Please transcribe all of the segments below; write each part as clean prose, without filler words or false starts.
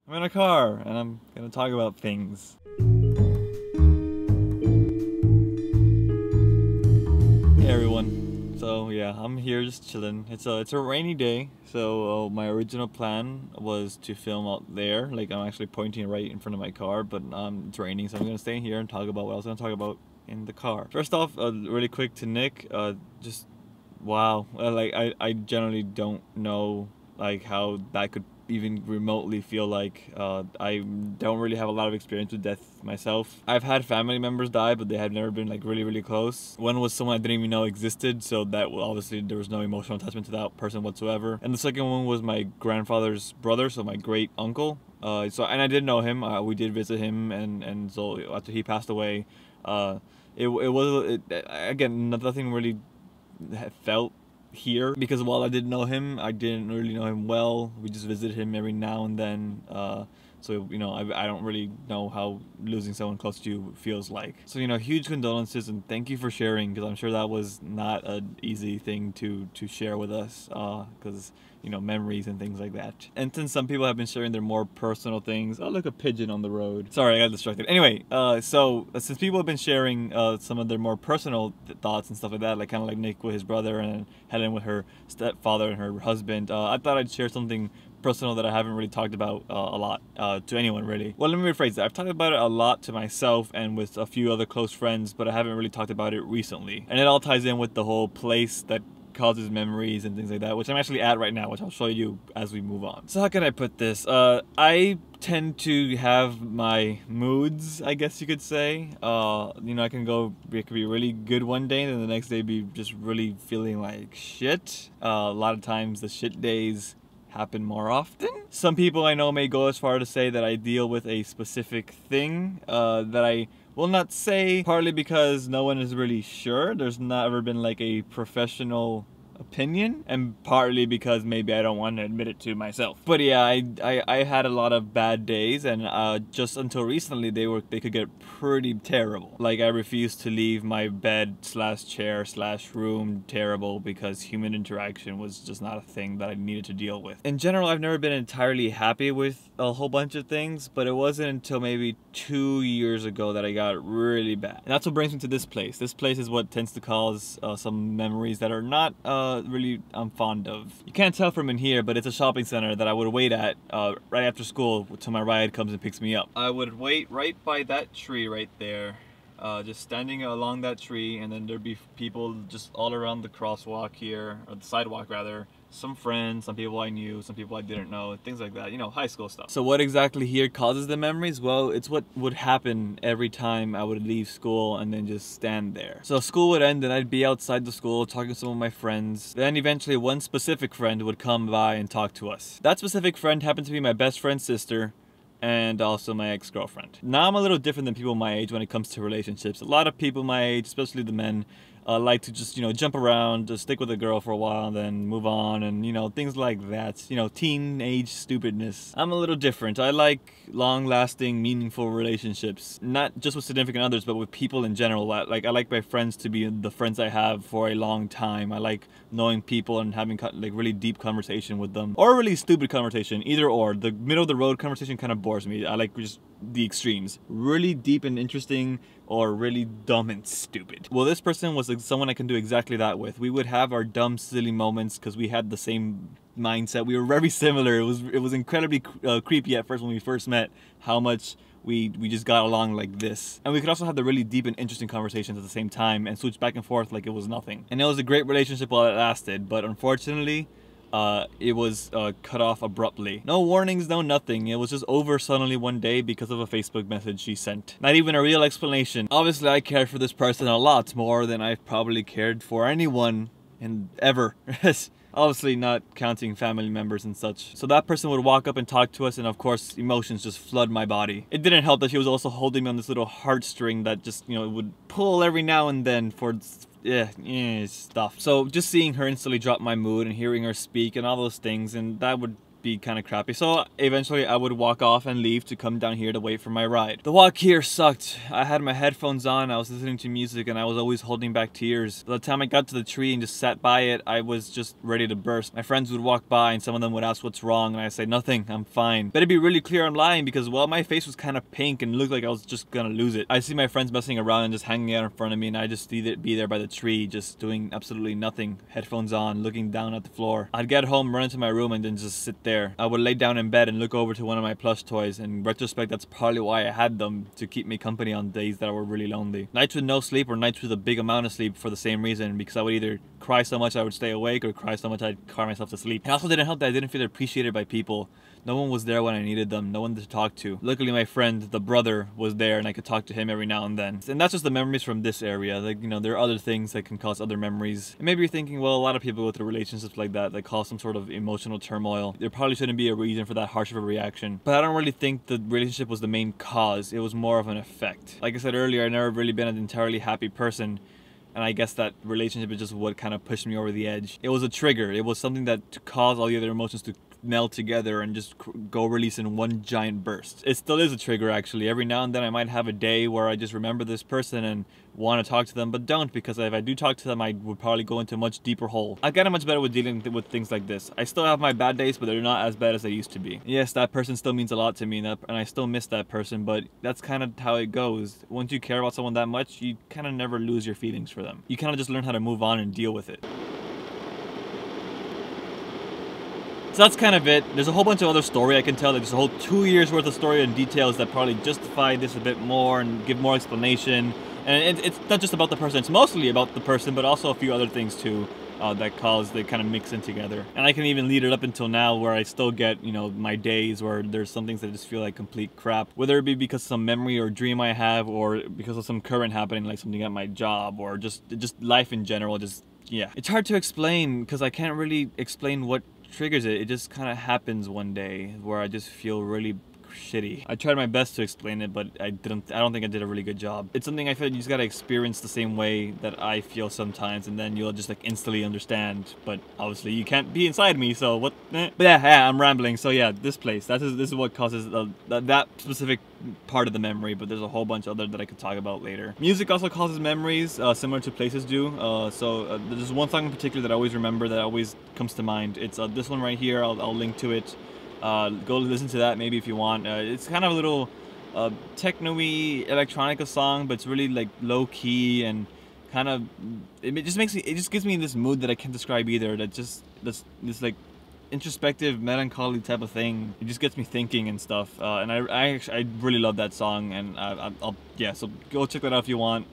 I'm in a car and I'm gonna talk about things. Hey everyone. So yeah, I'm here just chilling. It's a rainy day, so my original plan was to film out there. Like I'm actually pointing right in front of my car, but it's raining, so I'm gonna stay in here and talk about what I was gonna talk about in the car. First off, really quick to Nick, just wow. Like I generally don't know like how that could even remotely feel like. I don't really have a lot of experience with death myself. I've had family members die, but they have never been like really close. One was someone I didn't even know existed, so that obviously there was no emotional attachment to that person whatsoever. And the second one was my grandfather's brother, so my great uncle. And I did know him. We did visit him, and so after he passed away, again, nothing really felt here, because while I did know him, I didn't really know him well. We just visited him every now and then. So, you know, I don't really know how losing someone close to you feels like. So, you know, huge condolences and thank you for sharing, because I'm sure that was not an easy thing to share with us, because, you know, memories and things like that. And since some people have been sharing their more personal things, oh, look, a pigeon on the road. Sorry, I got distracted. Anyway, so since people have been sharing some of their more personal thoughts and stuff like that, like kind of like Nick with his brother and Helen with her stepfather and her husband, I thought I'd share something personal that I haven't really talked about a lot to anyone really. Well, let me rephrase that. I've talked about it a lot to myself and with a few other close friends, but I haven't really talked about it recently. And it all ties in with the whole place that causes memories and things like that, which I'm actually at right now, which I'll show you as we move on. So how can I put this? I tend to have my moods, I guess you could say. You know, it could be really good one day and then the next day be just really feeling like shit. A lot of times the shit days happen more often. Some people I know may go as far to say that I deal with a specific thing that I will not say, partly because no one is really sure. There's not ever been like a professional opinion, and partly because maybe I don't want to admit it to myself. But yeah, I had a lot of bad days, and just until recently they could get pretty terrible. Like I refused to leave my bed slash chair slash room terrible because human interaction was just not a thing that I needed to deal with. In general, I've never been entirely happy with a whole bunch of things, but it wasn't until maybe 2 years ago that I got really bad. And that's what brings me to this place. This place is what tends to cause some memories that are not really I'm fond of. You can't tell from in here, but it's a shopping center that I would wait at right after school till my ride comes and picks me up. I would wait right by that tree right there, just standing along that tree, and then there'd be people just all around the crosswalk here, or the sidewalk rather. Some friends, some people I knew, some people I didn't know, things like that, you know, high school stuff. So what exactly here causes the memories? Well, it's what would happen every time I would leave school and then just stand there. So school would end and I'd be outside the school talking to some of my friends. Then eventually one specific friend would come by and talk to us. That specific friend happened to be my best friend's sister, and also my ex-girlfriend. Now I'm a little different than people my age when it comes to relationships. A lot of people my age, especially the men, like to just, you know, jump around, just stick with a girl for a while and then move on, and, you know, things like that. You know, teenage stupidness. I'm a little different. I like long-lasting, meaningful relationships. Not just with significant others, but with people in general. I like my friends to be the friends I have for a long time. I like knowing people and having like really deep conversation with them. Or really stupid conversation, either or. The middle of the road conversation kind of bores me. I like just the extremes. Really deep and interesting, or really dumb and stupid. Well, this person was someone I can do exactly that with. We would have our dumb, silly moments because we had the same mindset. We were very similar. It was incredibly creepy at first when we first met, how much we just got along like this. And we could also have the really deep and interesting conversations at the same time and switch back and forth like it was nothing. And it was a great relationship while it lasted, but unfortunately, it was cut off abruptly. No warnings, no nothing. It was just over suddenly one day because of a Facebook message she sent. Not even a real explanation. Obviously, I cared for this person a lot more than I've probably cared for anyone in ever. Obviously not counting family members and such. So that person would walk up and talk to us, and of course emotions just flood my body. It didn't help that she was also holding me on this little heartstring that just, you know, would pull every now and then for stuff. So just seeing her instantly drop my mood and hearing her speak and all those things, and that would be kind of crappy. So eventually I would walk off and leave to come down here to wait for my ride. The walk here sucked. I had my headphones on, I was listening to music, and I was always holding back tears. By the time I got to the tree and just sat by it, I was just ready to burst. My friends would walk by and some of them would ask what's wrong, and I'd say nothing, I'm fine. Better be really clear I'm lying because, well, my face was kind of pink and looked like I was just gonna lose it. I see my friends messing around and just hanging out in front of me, and I just be there by the tree, just doing absolutely nothing. Headphones on, looking down at the floor. I'd get home, run into my room, and then just sit there. I would lay down in bed and look over to one of my plush toys. In retrospect, that's probably why I had them, to keep me company on days that were really lonely. Nights with no sleep or nights with a big amount of sleep for the same reason, because I would either cry so much I would stay awake or cry so much I'd cry myself to sleep. It also didn't help that I didn't feel appreciated by people. No one was there when I needed them, no one to talk to. Luckily my friend, the brother, was there and I could talk to him every now and then. And that's just the memories from this area. Like, you know, there are other things that can cause other memories. And maybe you're thinking, well, a lot of people go through relationships like that cause some sort of emotional turmoil. There probably shouldn't be a reason for that harsh of a reaction. But I don't really think the relationship was the main cause. It was more of an effect. Like I said earlier, I've never really been an entirely happy person. And I guess that relationship is just what kind of pushed me over the edge. It was a trigger. It was something that caused all the other emotions to meld together and just go release in one giant burst. It still is a trigger, actually. Every now and then I might have a day where I just remember this person and want to talk to them, but don't, because if I do talk to them, I would probably go into a much deeper hole. I've gotten much better with dealing with things like this. I still have my bad days, but they're not as bad as they used to be. Yes, that person still means a lot to me, and I still miss that person, but that's kind of how it goes. Once you care about someone that much, you kind of never lose your feelings for them. You kind of just learn how to move on and deal with it. So that's kind of it. There's a whole bunch of other story I can tell. Like, there's a whole 2 years worth of story and details that probably justify this a bit more and give more explanation. And it's not just about the person, it's mostly about the person, but also a few other things too that they kind of mix in together. And I can even lead it up until now where I still get, you know, my days where there's some things that just feel like complete crap. Whether it be because of some memory or dream I have, or because of some current happening, like something at my job, or just life in general, yeah. It's hard to explain because I can't really explain what triggers it. It just kind of happens one day where I just feel really shitty. I tried my best to explain it, but I don't think I did a really good job. It's something I feel you just gotta experience the same way that I feel sometimes, and then you'll just like instantly understand. But obviously you can't be inside me, so what? But yeah, I'm rambling. So yeah, this place, this is what causes that specific part of the memory, but there's a whole bunch other that I could talk about later. Music also causes memories, similar to places do. There's one song in particular that I always remember, that always comes to mind. It's this one right here. I'll link to it. Go listen to that maybe if you want. It's kind of a little techno-y electronica song, but it's really like low-key and kind of, it just gives me this mood that I can't describe either. That just this like introspective, melancholy type of thing. It just gets me thinking and stuff. And I really love that song, and yeah. So go check that out if you want.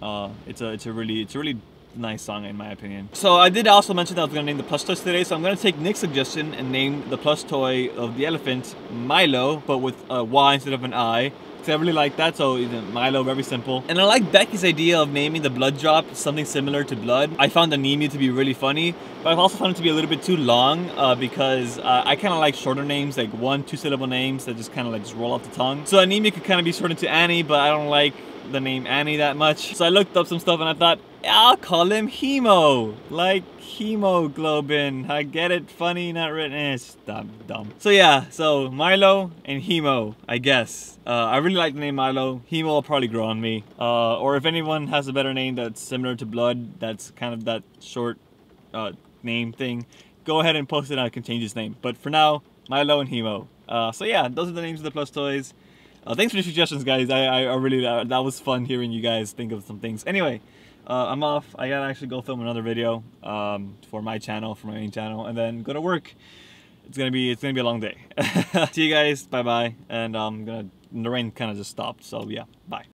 It's a really nice song in my opinion. So I did also mention that I was going to name the plush toys today, so I'm going to take Nick's suggestion and name the plush toy of the elephant Milo, but with a Y instead of an I. So I really like that, so Milo, very simple. And I like Becky's idea of naming the blood drop something similar to blood. I found Anemia to be really funny, but I've also found it to be a little bit too long because I kind of like shorter names, like 1-2 syllable names that just kind of like just roll off the tongue. So Anemia could kind of be shortened to Annie, but I don't like the name Annie that much. So I looked up some stuff and I thought, I'll call him Hemo, like hemoglobin. I get it, funny, not written. It's dumb. So yeah, so Milo and Hemo, I guess. I really like the name Milo. Hemo will probably grow on me. Or if anyone has a better name that's similar to blood, that's kind of that short name thing, go ahead and post it and I can change his name. But for now, Milo and Hemo. So yeah, those are the names of the plush toys. Thanks for the suggestions, guys. I really, that was fun hearing you guys think of some things. Anyway, I'm off. I gotta actually go film another video for my channel, for my main channel, and then go to work. It's gonna be a long day. See you guys. Bye bye. And the rain kind of just stopped. So yeah, bye.